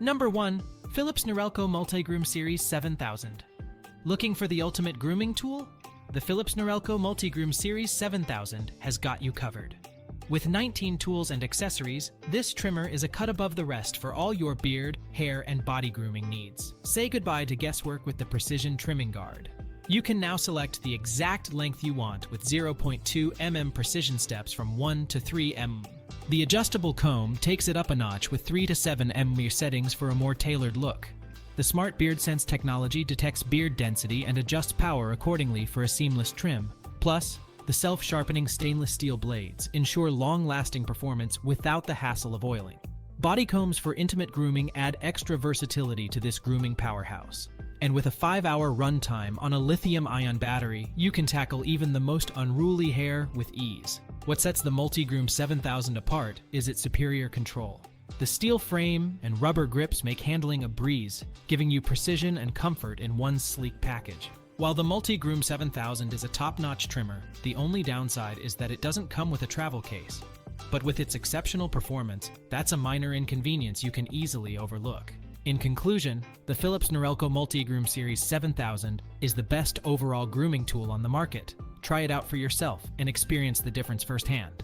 Number 1. Philips Norelco Multigroom Series 7000. Looking for the ultimate grooming tool? The Philips Norelco Multigroom Series 7000 has got you covered. With 19 tools and accessories, this trimmer is a cut above the rest for all your beard, hair, and body grooming needs. Say goodbye to guesswork with the Precision Trimming Guard. You can now select the exact length you want with 0.2 mm precision steps from 1 to 3 mm. The adjustable comb takes it up a notch with 3 to 7 mm settings for a more tailored look. The Smart Beard Sense technology detects beard density and adjusts power accordingly for a seamless trim. Plus, the self-sharpening stainless steel blades ensure long-lasting performance without the hassle of oiling. Body combs for intimate grooming add extra versatility to this grooming powerhouse. And with a 5-hour runtime on a lithium-ion battery, you can tackle even the most unruly hair with ease. What sets the Multigroom 7000 apart is its superior control. The steel frame and rubber grips make handling a breeze, giving you precision and comfort in one sleek package. While the Multigroom 7000 is a top-notch trimmer, the only downside is that it doesn't come with a travel case. But with its exceptional performance, that's a minor inconvenience you can easily overlook. In conclusion, the Philips Norelco Multigroom Series 7000 is the best overall grooming tool on the market. Try it out for yourself and experience the difference firsthand.